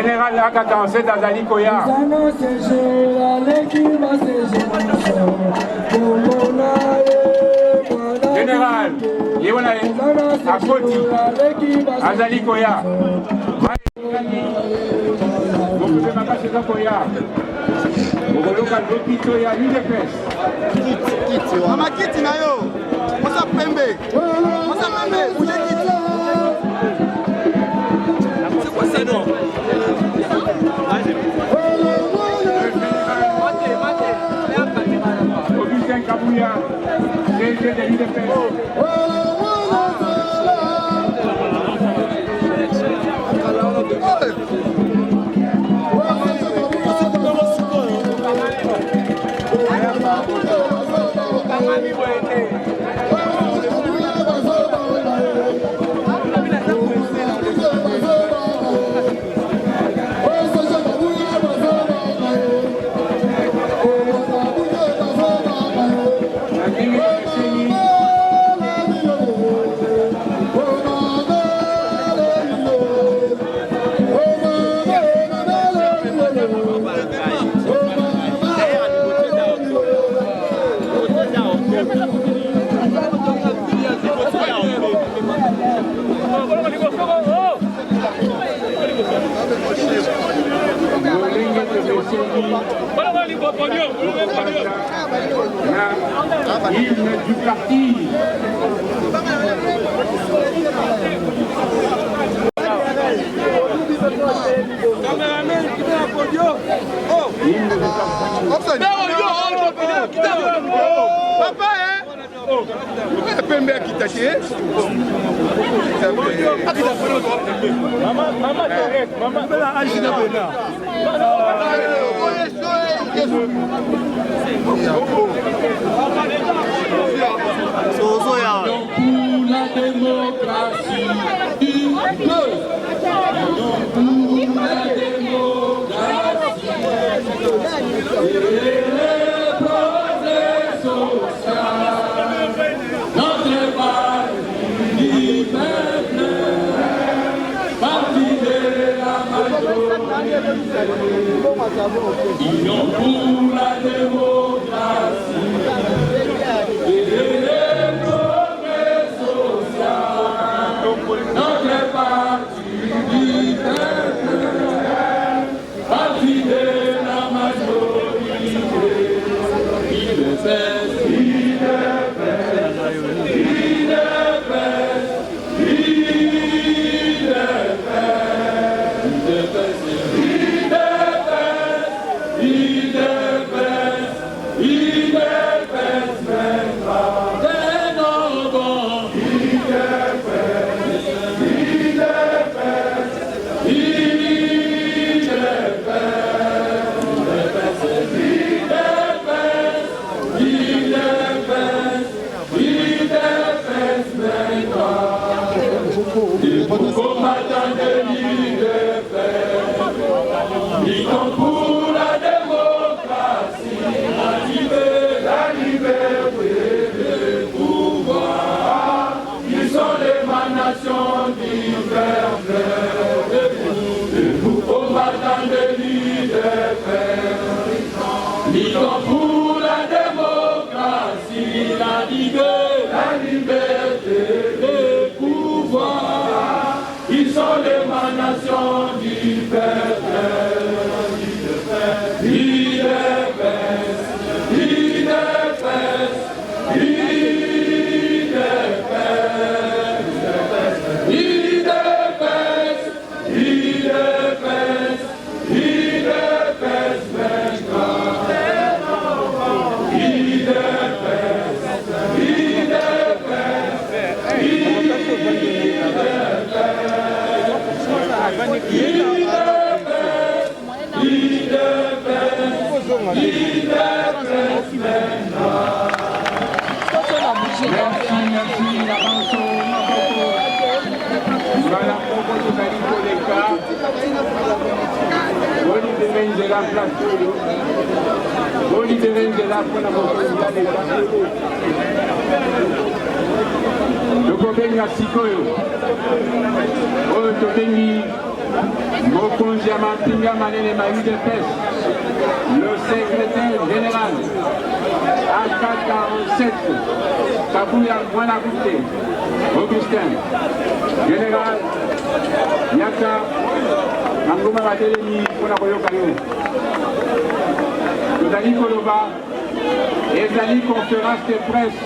Général Nakata, c'est Azali Koya. Général, Yéwana Akoti, Azali Koya. Vous pouvez m'attacher dans Koya. Vous voulez que l'hôpital y a une défense. Mama Kiti Nayo, Mosa Pembe, bougez Kiti. C'est quoi ça non? Augustin Kabouya, DG de l'UDPS. Hymne du parti. Pembe qui t'a chié. Maman, Pour la démocratie, Union pour la démocratie et le progrès social, notre parti du peuple, parti de la majorité, il pèse, il combattant de l'UDPS, luttons pour la démocratie, la liberté, le pouvoir, ils sont l'émanation du peuple. Nous combattants de l'UDPS, luttons pour la démocratie, la liberté, le pouvoir. Ils sont l'émanation du peuple. Mokonja Mampinga Manene Mahu de Pes, le secrétaire général, AK-47, Kabouya Mwanakouté, Augustin, général, Yaka, Nangouma Batelemi, Ponakoyo Kayo. Nous allons Koloba, et nous allons conférence de presse.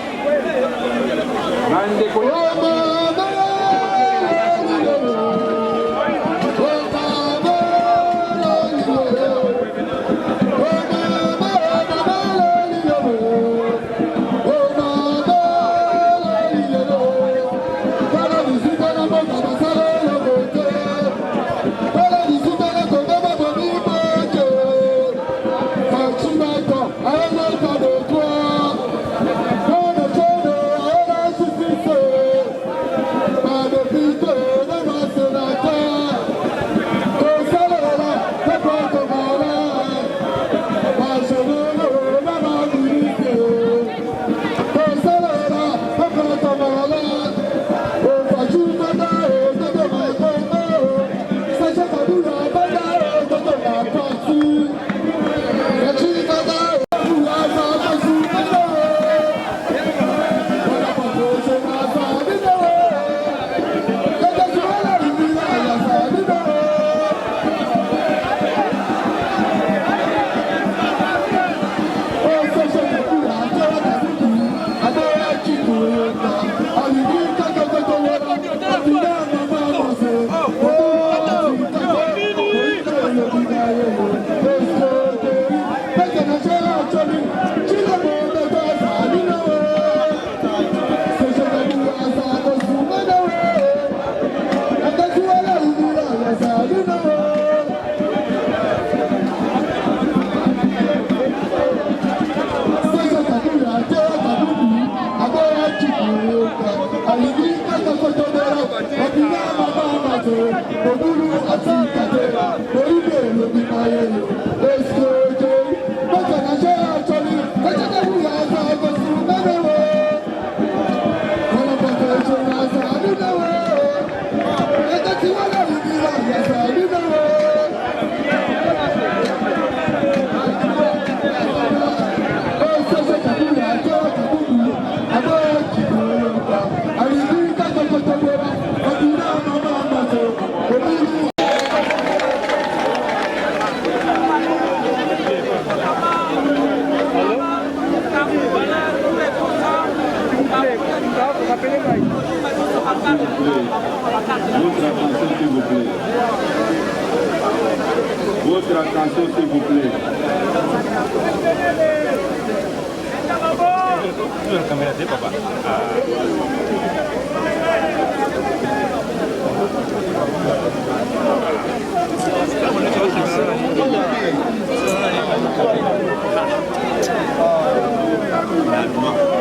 Votre attention, s'il vous plaît.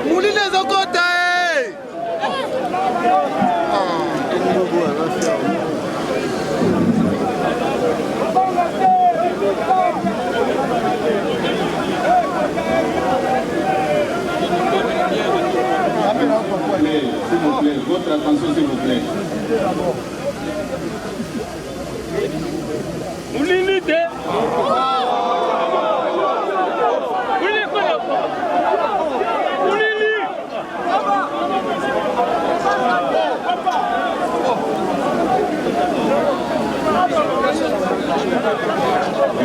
Moulinez en côté. S'il vous plaît, votre attention, s'il vous plaît.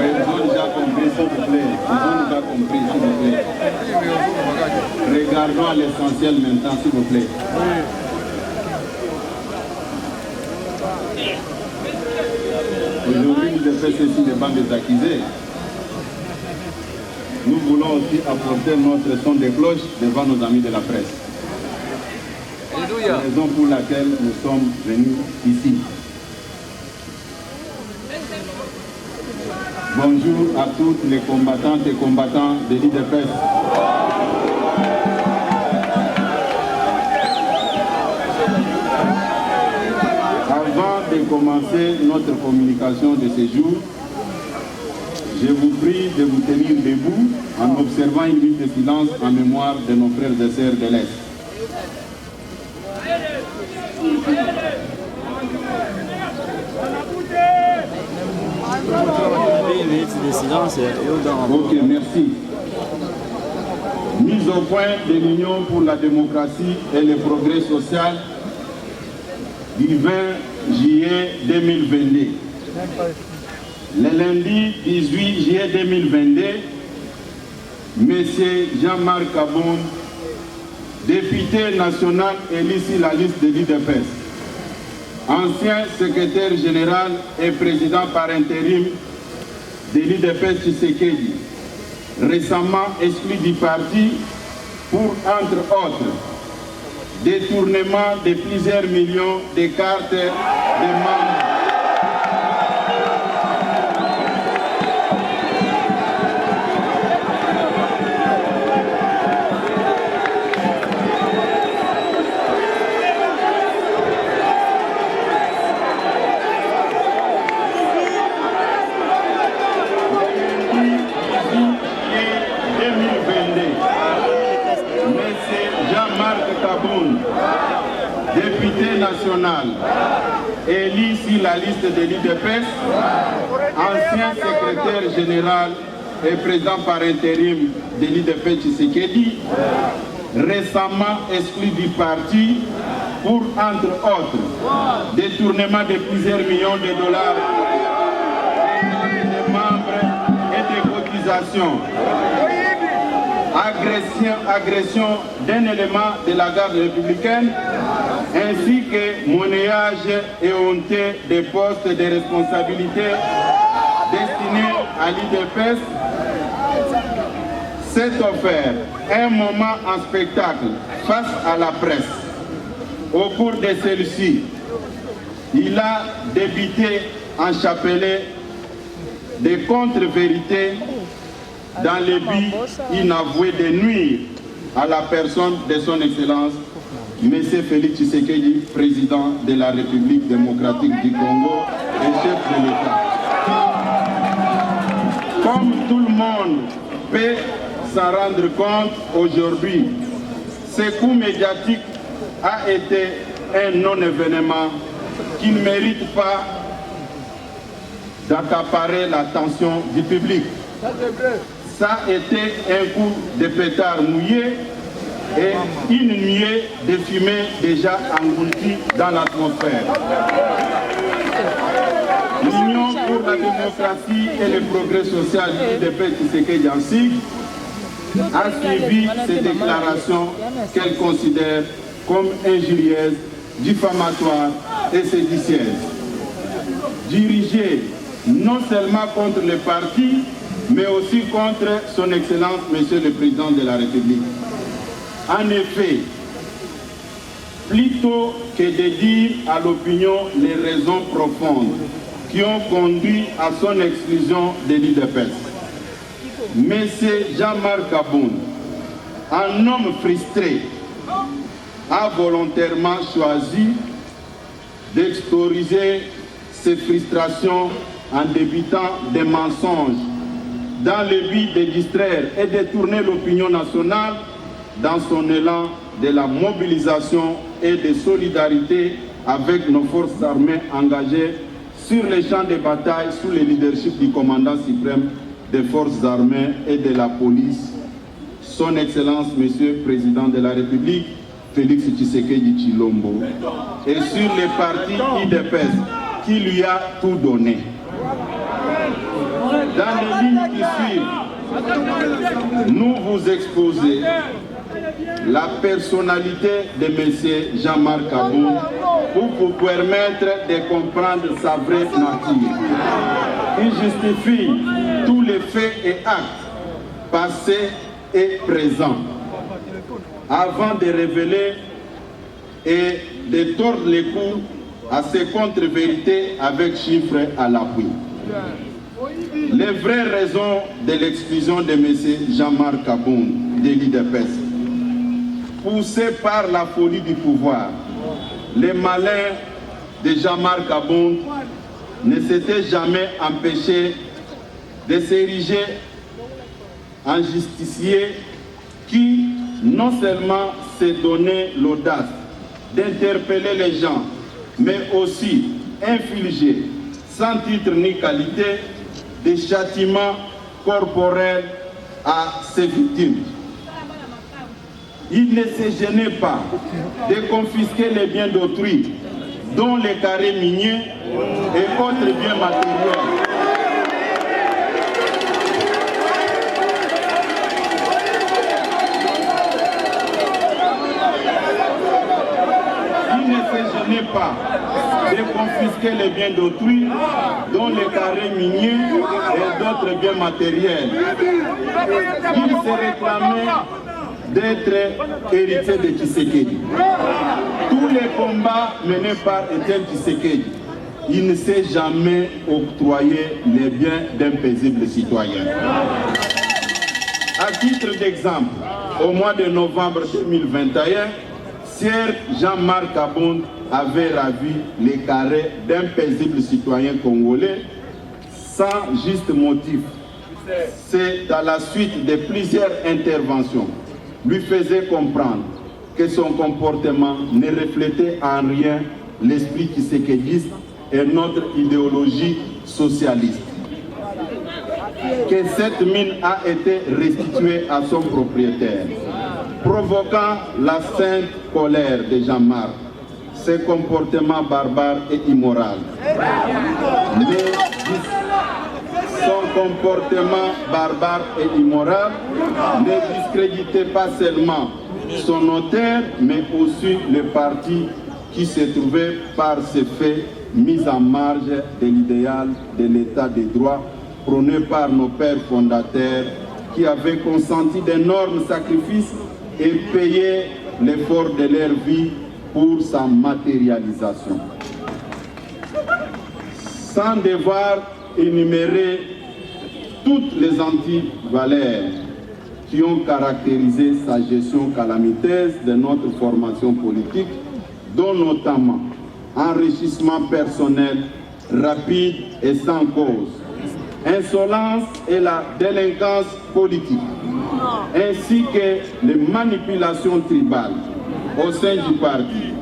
Ils ont déjà compris, s'il vous plaît. Ils ont déjà compris, s'il vous plaît. Regardons à l'essentiel maintenant, s'il vous plaît. Aujourd'hui, nous avons fait ceci devant des accusés. Nous voulons aussi apporter notre son de cloche devant nos amis de la presse. C'est la raison pour laquelle nous sommes venus ici. Bonjour à toutes les combattantes et combattants de l'IDPS. Avant de commencer notre communication de ce jour, je vous prie de vous tenir debout en observant une minute de silence en mémoire de nos frères et sœurs de l'Est. Ok, merci. Mise au point de l'Union pour la démocratie et le progrès social du 20 juillet 2022. Le lundi 18 juillet 2022, M. Jean-Marc Kaboun, député national élu sur la liste de l'UDPS, ancien secrétaire général et président par intérim de l'UDPS Tshisekedi, récemment exclu du parti pour, entre autres, détournement de plusieurs millions de cartes de membres. Député national, élu sur la liste de l'UDPS, ancien secrétaire général et président par intérim de l'UDPS Tshisekedi, récemment exclu du parti pour, entre autres, détournement de plusieurs millions de dollars de membres et de cotisations, agression d'un élément de la garde républicaine, ainsi que monnayage et honteux des postes de responsabilité destinés à l'UDPS, s'est offert un moment en spectacle face à la presse. Au cours de celle-ci, il a débité en chapelet des contre-vérités dans le but inavoué de nuire à la personne de son Excellence, M. Félix Tshisekedi, président de la République démocratique du Congo et chef de l'État. Comme tout le monde peut s'en rendre compte aujourd'hui, ce coup médiatique a été un non-événement qui ne mérite pas d'accaparer l'attention du public. Ça a été un coup de pétard mouillé et une nuée de fumée déjà engloutie dans l'atmosphère. L'Union pour la démocratie et le progrès social du UDPS Tshisekedi en sigle a suivi ces déclarations qu'elle considère comme injurieuses, diffamatoires et séditieuses, dirigées non seulement contre le parti, mais aussi contre son Excellence, Monsieur le Président de la République. En effet, plutôt que de dire à l'opinion les raisons profondes qui ont conduit à son exclusion de l'UDPS, M. Jean-Marc Kaboun, un homme frustré, a volontairement choisi d'extérioriser ses frustrations en débitant des mensonges dans le but de distraire et détourner l'opinion nationale dans son élan de la mobilisation et de solidarité avec nos forces armées engagées sur les champs de bataille sous le leadership du commandant suprême des forces armées et de la police, son Excellence, Monsieur le Président de la République, Félix Tshisekedi Tshilombo, et sur les partis UDPS qui lui a tout donné. Dans les lignes qui suivent, nous vous exposons la personnalité de M. Jean-Marc Kaboun pour vous permettre de comprendre sa vraie nature. Il justifie tous les faits et actes passés et présents avant de révéler et de tordre les cous à ces contre-vérités avec chiffres à l'appui. Les vraies raisons de l'exclusion de M. Jean-Marc Kaboun de l'UDPS, poussé par la folie du pouvoir, les malins de Jean-Marc Kaboun ne s'étaient jamais empêchés de s'ériger en justicier qui non seulement s'est donné l'audace d'interpeller les gens, mais aussi infliger, sans titre ni qualité, des châtiments corporelle à ses victimes. Il ne se gênait pas de confisquer les biens d'autrui, dont les carrés miniers et autres biens matériels. Il ne se gênait pas de confisquer les biens d'autrui, dont les carrés miniers et d'autres biens matériels. Il se réclamait d'être héritier de Tshisekedi. Tous les combats menés par Etienne Tshisekedi, il ne s'est jamais octroyé les biens d'un paisible citoyen. À titre d'exemple, au mois de novembre 2021, Sieur Jean-Marc Kabund avait ravi les carrés d'un paisible citoyen congolais sans juste motif. C'est à la suite de plusieurs interventions lui faisait comprendre que son comportement ne reflétait en rien l'esprit tshisekidiste et notre idéologie socialiste. Que cette mine a été restituée à son propriétaire, provoquant la sainte colère de Jean-Marc, ce comportement barbare et immoral. Son comportement barbare et immoral ne discréditait pas seulement son auteur, mais aussi le parti qui se trouvait par ces faits mis en marge de l'idéal de l'état de droit prôné par nos pères fondateurs qui avaient consenti d'énormes sacrifices et payé l'effort de leur vie pour sa matérialisation. Sans devoir énumérer toutes les antivaleurs qui ont caractérisé sa gestion calamiteuse de notre formation politique, dont notamment enrichissement personnel rapide et sans cause, insolence et la délinquance politique, ainsi que les manipulations tribales au sein du parti.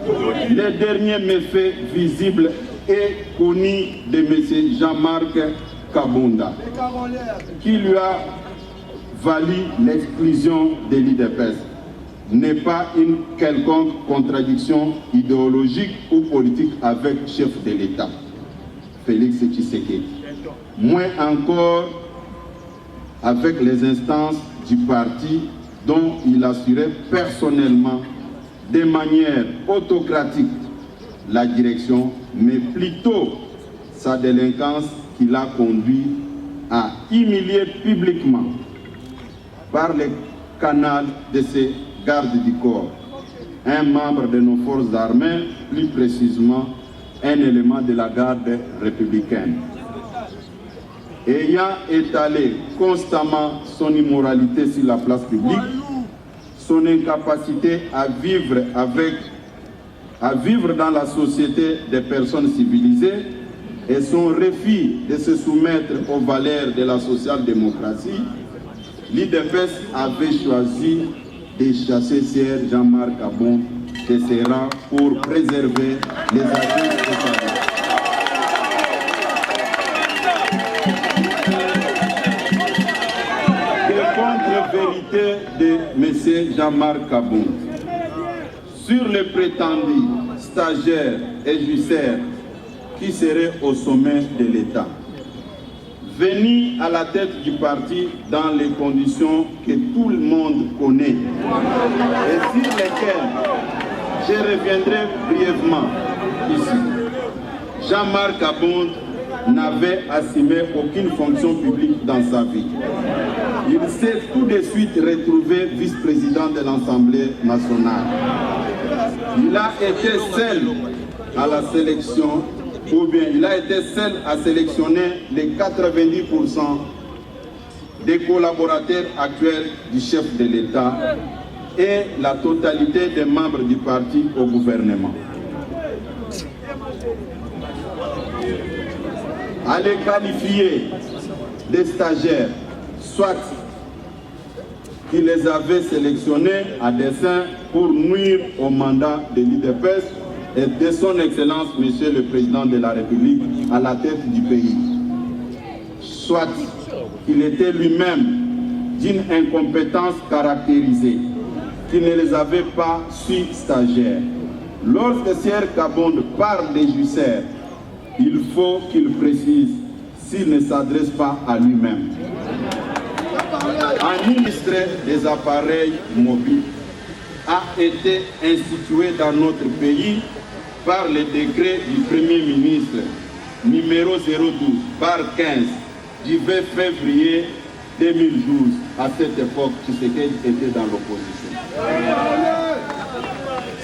Les derniers méfaits visibles et connus de M. Jean-Marc Kabunda, qui lui a valu l'exclusion de l'IDPS, n'est pas une quelconque contradiction idéologique ou politique avec le chef de l'État, Félix Tshisekedi. Moins encore avec les instances du parti dont il assurait personnellement de manière autocratique la direction, mais plutôt sa délinquance qui l'a conduit à humilier publiquement par le canal de ses gardes du corps un membre de nos forces armées, plus précisément un élément de la garde républicaine. Ayant étalé constamment son immoralité sur la place publique, son incapacité à vivre dans la société des personnes civilisées et son refus de se soumettre aux valeurs de la social-démocratie, l'IDPS avait choisi de chasser Sieur Jean-Marc Kabund de ses rangs pour préserver les acquis de sa vie. Contre-vérité de M. Jean-Marc Kabund sur les prétendus stagiaires et jusseurs qui seraient au sommet de l'État. Venu à la tête du parti dans les conditions que tout le monde connaît et sur lesquelles je reviendrai brièvement ici. Jean-Marc Kabund n'avait assumé aucune fonction publique dans sa vie. Il s'est tout de suite retrouvé vice-président de l'Assemblée nationale. Il a été seul à la sélection, ou bien il a été seul à sélectionner les 90% des collaborateurs actuels du chef de l'État et la totalité des membres du parti au gouvernement. À les qualifier des stagiaires, soit qu'il les avait sélectionnés à dessein pour nuire au mandat de l'IDPS et de son Excellence, Monsieur le Président de la République, à la tête du pays. Soit qu'il était lui-même d'une incompétence caractérisée, qu'il ne les avait pas su stagiaires. Lorsque Sier Kabonde parle des Jusserres, il faut qu'il précise s'il ne s'adresse pas à lui-même. Un ministre des appareils mobiles a été institué dans notre pays par le décret du Premier ministre numéro 012/15 du 20 février 2012. À cette époque, Tshisekedi était dans l'opposition.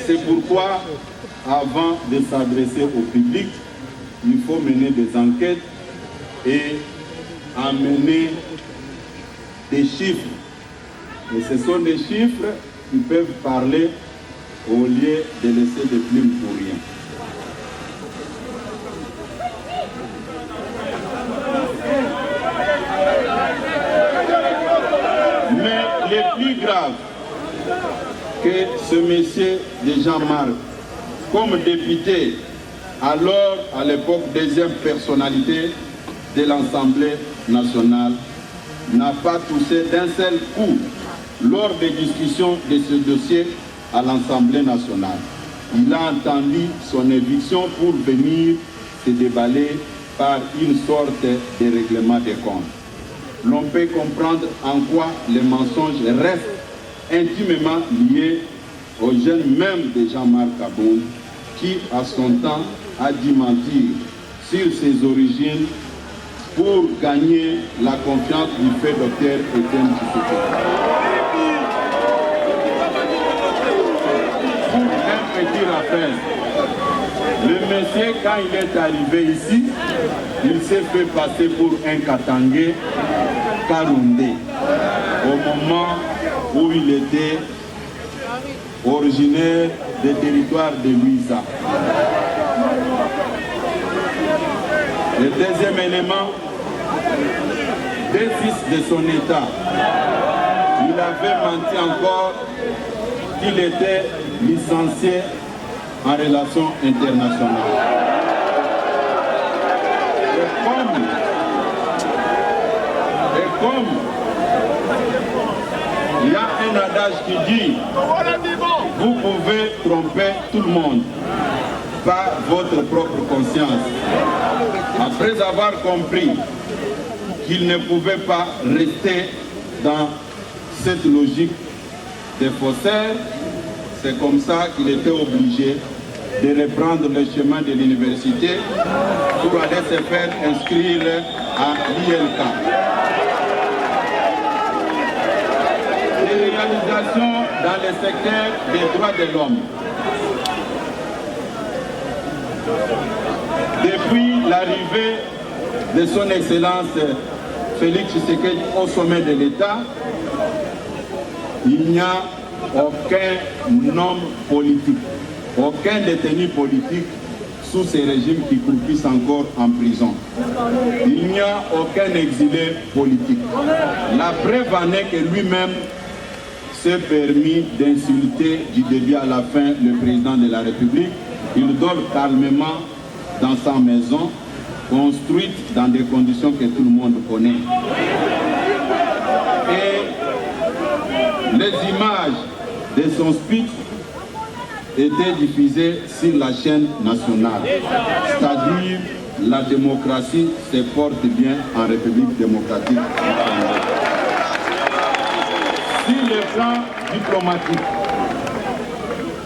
C'est pourquoi, avant de s'adresser au public, il faut mener des enquêtes et amener des chiffres. Et ce sont des chiffres qui peuvent parler au lieu de laisser des plumes pour rien. Mais le plus grave que ce monsieur de Jean-Marc, comme député, alors à l'époque deuxième personnalité de l'Assemblée nationale, n'a pas touché d'un seul coup lors des discussions de ce dossier à l'Assemblée nationale. Il a entendu son éviction pour venir se déballer par une sorte de règlement des comptes. L'on peut comprendre en quoi les mensonges restent intimement liés au jeune même de Jean-Marc Kabonde, qui à son temps a dû mentir sur ses origines pour gagner la confiance du fait docteur Étienne Tshisekedi. Pour un petit rappel, le monsieur, quand il est arrivé ici, il s'est fait passer pour un Katangé Karundé au moment où il était originaire des territoires de Luisa. Le deuxième élément, des fils de son état, il avait menti encore qu'il était licencié en relations internationales. Et comme il y a un adage qui dit, vous pouvez tromper tout le monde, pas votre propre conscience. Après avoir compris qu'il ne pouvait pas rester dans cette logique des faussaires, c'est comme ça qu'il était obligé de reprendre le chemin de l'université pour aller se faire inscrire à l'ILK. Des réalisations dans le secteur des droits de l'homme. Depuis l'arrivée de son Excellence Félix Tshisekedi au sommet de l'État, il n'y a aucun homme politique, aucun détenu politique sous ces régimes qui croupissent encore en prison. Il n'y a aucun exilé politique. La preuve en est que lui-même s'est permis d'insulter du début à la fin le président de la République. Il dort calmement dans sa maison, construite dans des conditions que tout le monde connaît. Et les images de son speech étaient diffusées sur la chaîne nationale. C'est-à-dire, la démocratie se porte bien en République démocratique. Sur le plan diplomatique,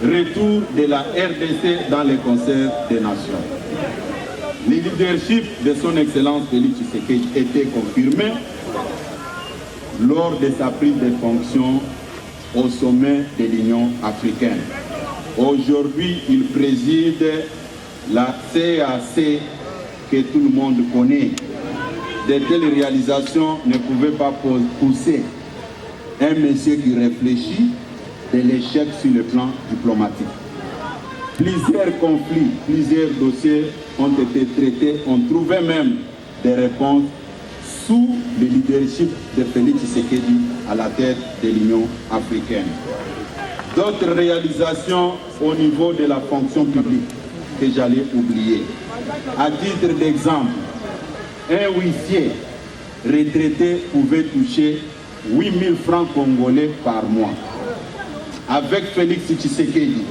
retour de la RDC dans les concerts des nations. Le leadership de son Excellence Félix Tshisekedi était confirmé lors de sa prise de fonction au sommet de l'Union africaine. Aujourd'hui, il préside la CAC que tout le monde connaît. De telles réalisations ne pouvaient pas pousser un monsieur qui réfléchit de l'échec sur le plan diplomatique. Plusieurs conflits, plusieurs dossiers ont été traités, on trouvait même des réponses sous le leadership de Félix Tshisekedi à la tête de l'Union africaine. D'autres réalisations au niveau de la fonction publique que j'allais oublier. À titre d'exemple, un huissier retraités pouvaient toucher 8 000 francs congolais par mois. Avec Félix Tshisekedi,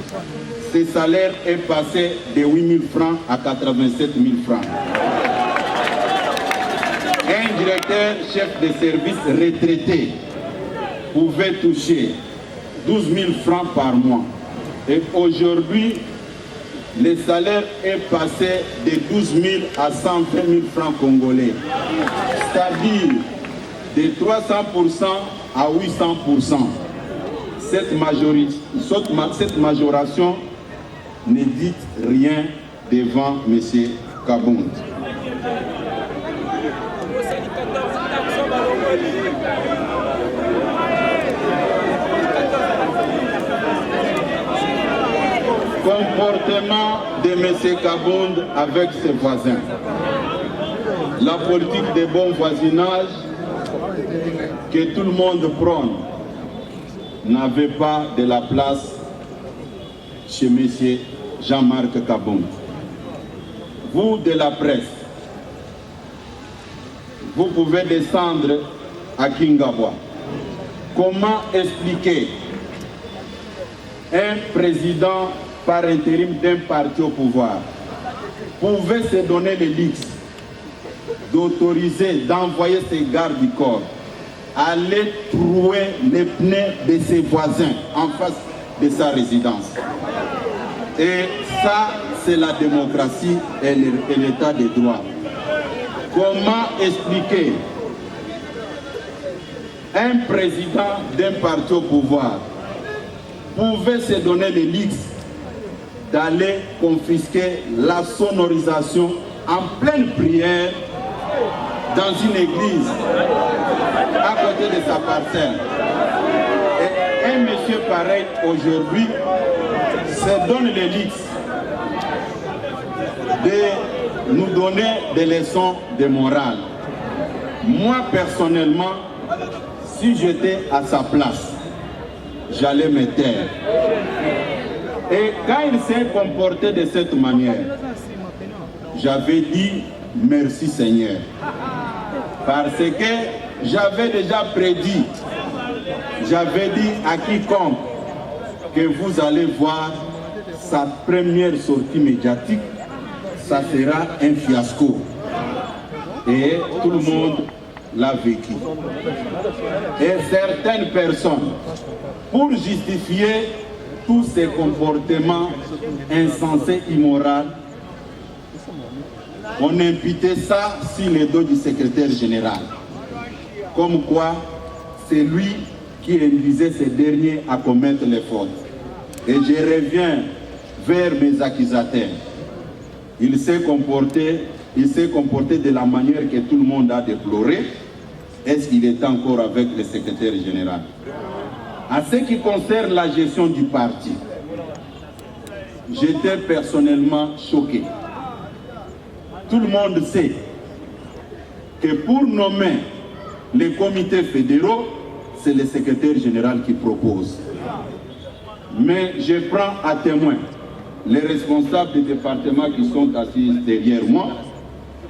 ce salaire est passé de 8 000 francs à 87 000 francs. Un directeur chef de service retraité pouvait toucher 12 000 francs par mois. Et aujourd'hui, le salaire est passé de 12 000 à 120 000 francs congolais. C'est-à-dire de 300% à 800%. Cette majoration ne dit rien devant M. Kabound. Comportement de M. Kabound avec ses voisins. La politique de bon voisinage que tout le monde prône n'avait pas de la place chez M. Jean-Marc Kabound. Vous de la presse, vous pouvez descendre à Kingabwa. Comment expliquer un président par intérim d'un parti au pouvoir pouvait se donner le luxe d'autoriser, d'envoyer ses gardes du corps aller trouer les pneus de ses voisins en face de sa résidence? Et ça, c'est la démocratie et l'état de droit. Comment expliquer un président d'un parti au pouvoir pouvait se donner le luxe d'aller confisquer la sonorisation en pleine prière dans une église à côté de sa parcelle? Et un monsieur pareil aujourd'hui se donne le luxe de nous donner des leçons de morale. Moi personnellement, si j'étais à sa place, j'allais me taire. Et quand il s'est comporté de cette manière, j'avais dit merci Seigneur. Parce que j'avais déjà prédit, j'avais dit à quiconque que vous allez voir sa première sortie médiatique, ça sera un fiasco. Et tout le monde l'a vécu. Et certaines personnes, pour justifier tous ces comportements insensés, immoraux, on imputait ça sur les dos du secrétaire général. Comme quoi, c'est lui qui induisait ces derniers à commettre les fautes. Et je reviens vers mes accusateurs. Il s'est comporté de la manière que tout le monde a déploré. Est-ce qu'il est encore avec le secrétaire général? En ce qui concerne la gestion du parti, j'étais personnellement choqué. Tout le monde sait que pour nommer les comités fédéraux, c'est le secrétaire général qui propose. Mais je prends à témoin les responsables des départements qui sont assis derrière moi,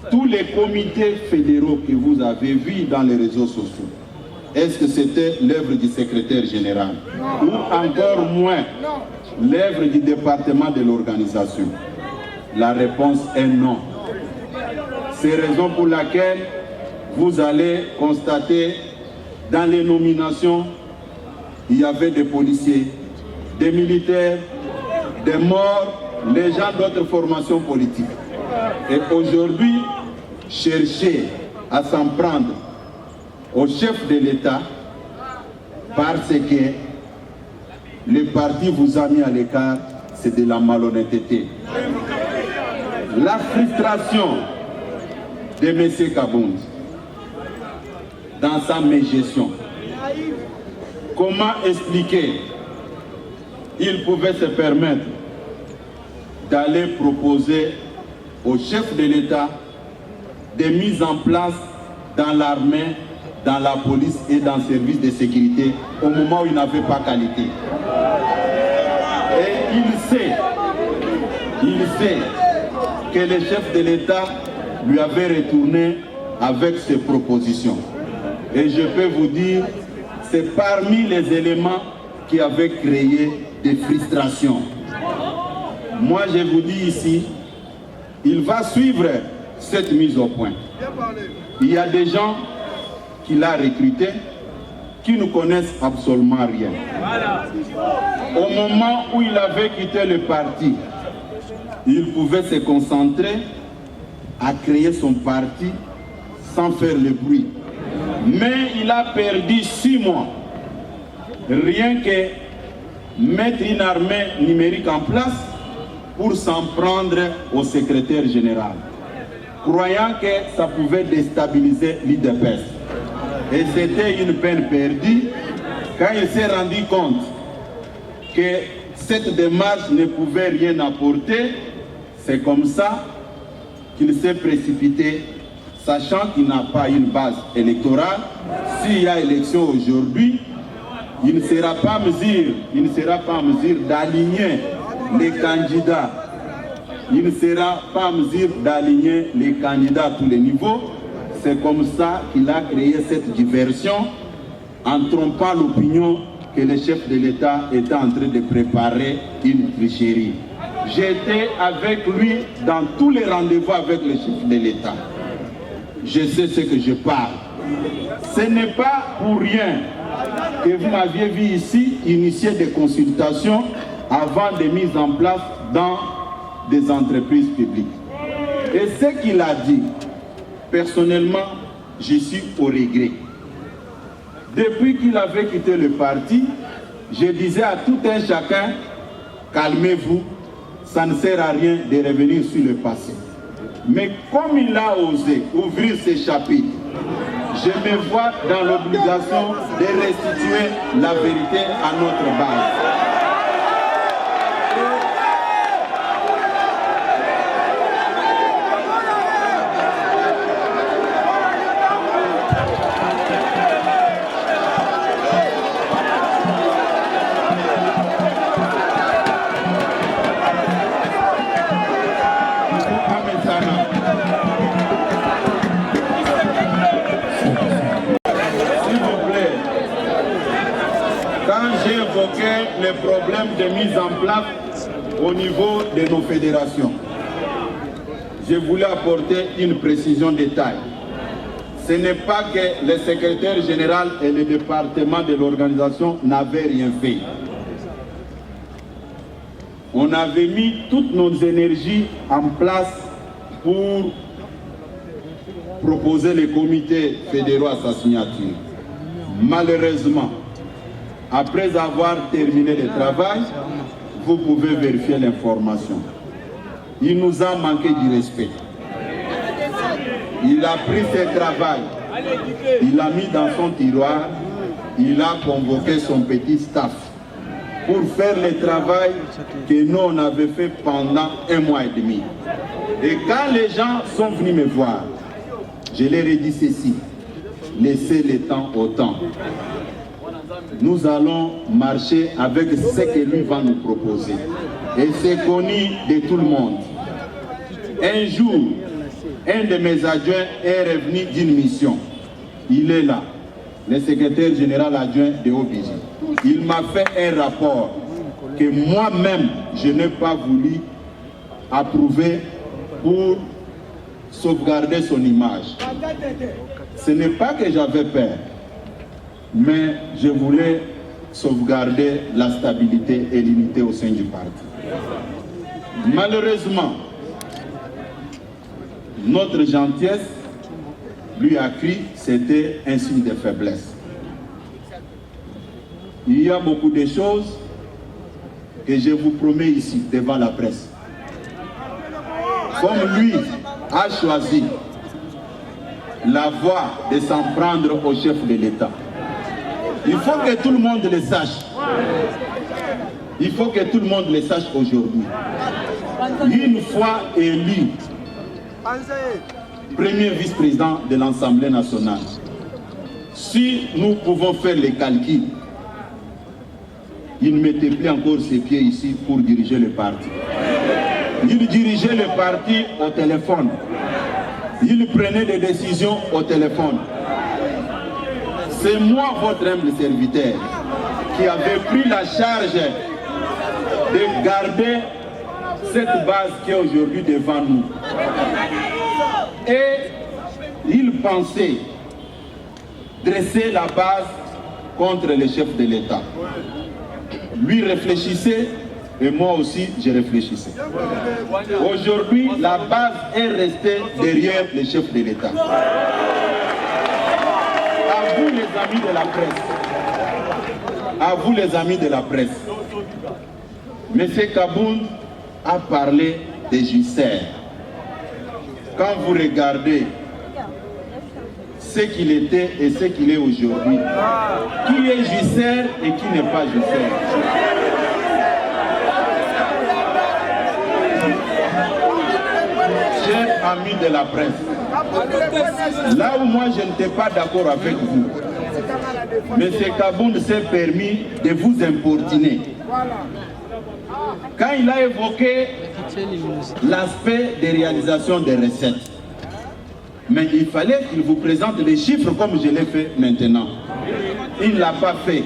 tous les comités fédéraux que vous avez vus dans les réseaux sociaux. Est-ce que c'était l'œuvre du secrétaire général? Ou encore moins, l'œuvre du département de l'organisation? La réponse est non. C'est la raison pour laquelle vous allez constater dans les nominations, il y avait des policiers, des militaires, des morts, les gens d'autres formations politiques. Et aujourd'hui, chercher à s'en prendre au chef de l'État parce que le parti vous a mis à l'écart, c'est de la malhonnêteté. La frustration de M. Kabound dans sa mégestion. Comment expliquer il pouvait se permettre d'aller proposer au chef de l'État des mises en place dans l'armée, dans la police et dans le service de sécurité au moment où il n'avait pas qualité. Et il sait que le chef de l'État lui avait retourné avec ces propositions. Et je peux vous dire, c'est parmi les éléments qui avaient créé des frustrations. Moi, je vous dis ici, il va suivre cette mise au point. Il y a des gens qu'il a recrutés qui ne connaissent absolument rien. Au moment où il avait quitté le parti, il pouvait se concentrer à créer son parti sans faire le bruit. Mais il a perdu 6 mois, rien que mettre une armée numérique en place pour s'en prendre au secrétaire général, croyant que ça pouvait déstabiliser l'UDPS. Et c'était une peine perdue quand il s'est rendu compte que cette démarche ne pouvait rien apporter. C'est comme ça qu'il s'est précipité, sachant qu'il n'a pas une base électorale. S'il y a élection aujourd'hui, il ne sera pas en mesure d'aligner les candidats. Il ne sera pas en mesure d'aligner les candidats à tous les niveaux. C'est comme ça qu'il a créé cette diversion en trompant l'opinion que le chef de l'État était en train de préparer une tricherie. J'étais avec lui dans tous les rendez-vous avec le chef de l'État. Je sais ce que je parle. Ce n'est pas pour rien que vous m'aviez vu ici initier des consultations avant de mise en place dans des entreprises publiques. Et ce qu'il a dit, personnellement, je suis au regret. Depuis qu'il avait quitté le parti, je disais à tout un chacun, calmez-vous, ça ne sert à rien de revenir sur le passé. Mais comme il a osé ouvrir ces chapitres, je me vois dans l'obligation de restituer la vérité à notre base. Les problèmes de mise en place au niveau de nos fédérations. Je voulais apporter une précision de taille. Ce n'est pas que le secrétaire général et le département de l'organisation n'avaient rien fait. On avait mis toutes nos énergies en place pour proposer les comités fédéraux à sa signature. Malheureusement, après avoir terminé le travail, vous pouvez vérifier l'information. Il nous a manqué du respect. Il a pris ce travail, il l'a mis dans son tiroir, il a convoqué son petit staff pour faire le travail que nous on avait fait pendant 1 mois et demi. Et quand les gens sont venus me voir, je leur ai dit ceci, laissez le temps au temps. Nous allons marcher avec ce que lui va nous proposer. Et c'est connu de tout le monde. Un jour, un de mes adjoints est revenu d'une mission. Il est là, le secrétaire général adjoint de OBJ. Il m'a fait un rapport que moi-même, je n'ai pas voulu approuver pour sauvegarder son image. Ce n'est pas que j'avais peur, mais je voulais sauvegarder la stabilité et l'unité au sein du parti. Malheureusement, notre gentillesse lui a cru, c'était un signe de faiblesse. Il y a beaucoup de choses que je vous promets ici devant la presse. Comme lui a choisi la voie de s'en prendre au chef de l'État, il faut que tout le monde le sache. Il faut que tout le monde le sache aujourd'hui. Une fois élu premier vice-président de l'Assemblée nationale, si nous pouvons faire les calculs, il ne mettait plus encore ses pieds ici pour diriger le parti. Il dirigeait le parti au téléphone. il prenait des décisions au téléphone. C'est moi, votre humble serviteur, qui avait pris la charge de garder cette base qui est aujourd'hui devant nous. Et il pensait dresser la base contre les chefs de l'État. Lui réfléchissait et moi aussi je réfléchissais. Aujourd'hui, la base est restée derrière les chefs de l'État. À vous les amis de la presse, à vous les amis de la presse, M. Kabound a parlé des Jusser. Quand vous regardez ce qu'il était et ce qu'il est aujourd'hui, qui est Jusser et qui n'est pas Jusser? Chers amis de la presse, là où moi je n'étais pas d'accord avec vous, M. Kabound s'est permis de vous importuner. Quand il a évoqué l'aspect des réalisations des recettes, mais il fallait qu'il vous présente les chiffres comme je l'ai fait maintenant. Il ne l'a pas fait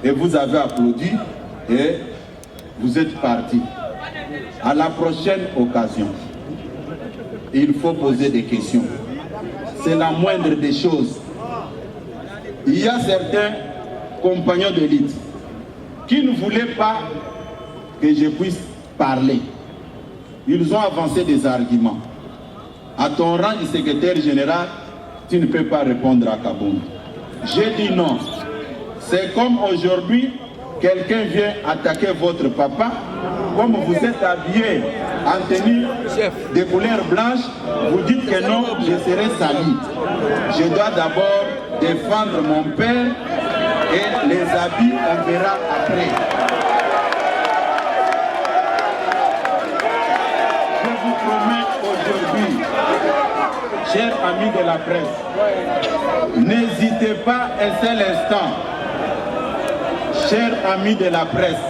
et vous avez applaudi et vous êtes parti. À la prochaine occasion, il faut poser des questions. C'est la moindre des choses. Il y a certains compagnons d'élite qui ne voulaient pas que je puisse parler. Ils ont avancé des arguments. À ton rang de secrétaire général, tu ne peux pas répondre à Kabound. J'ai dit non. C'est comme aujourd'hui, quelqu'un vient attaquer votre papa, comme vous êtes habillé en tenue de couleur blanche, vous dites que non, je serai sali. Je dois d'abord défendre mon père et les habits, on verra après. Je vous promets aujourd'hui, chers amis de la presse, n'hésitez pas un seul instant. Chers amis de la presse,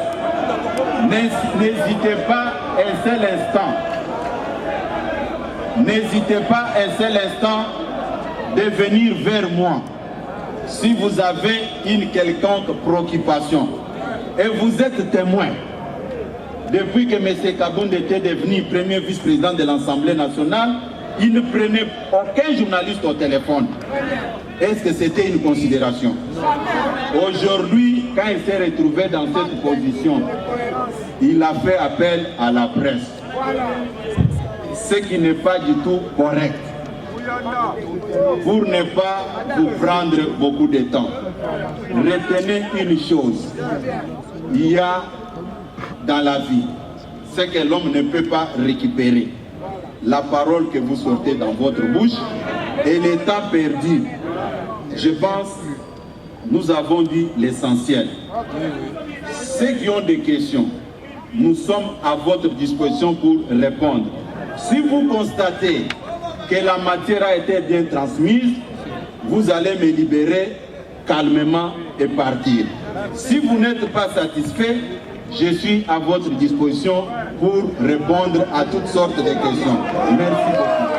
n'hésitez pas un seul instant. N'hésitez pas un seul instant de venir vers moi si vous avez une quelconque préoccupation. Et vous êtes témoin. Depuis que M. Kabound était devenu premier vice-président de l'Assemblée nationale, il ne prenait aucun journaliste au téléphone. Est-ce que c'était une considération? Aujourd'hui, quand il s'est retrouvé dans cette position, il a fait appel à la presse. Ce qui n'est pas du tout correct. Pour ne pas vous prendre beaucoup de temps, retenez une chose. Il y a dans la vie ce que l'homme ne peut pas récupérer. La parole que vous sortez dans votre bouche et le temps perdu. Je pense nous avons dit l'essentiel. Ceux qui ont des questions, nous sommes à votre disposition pour répondre. Si vous constatez que la matière a été bien transmise, vous allez me libérer calmement et partir. Si vous n'êtes pas satisfait, je suis à votre disposition pour répondre à toutes sortes de questions. Merci beaucoup.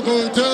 Go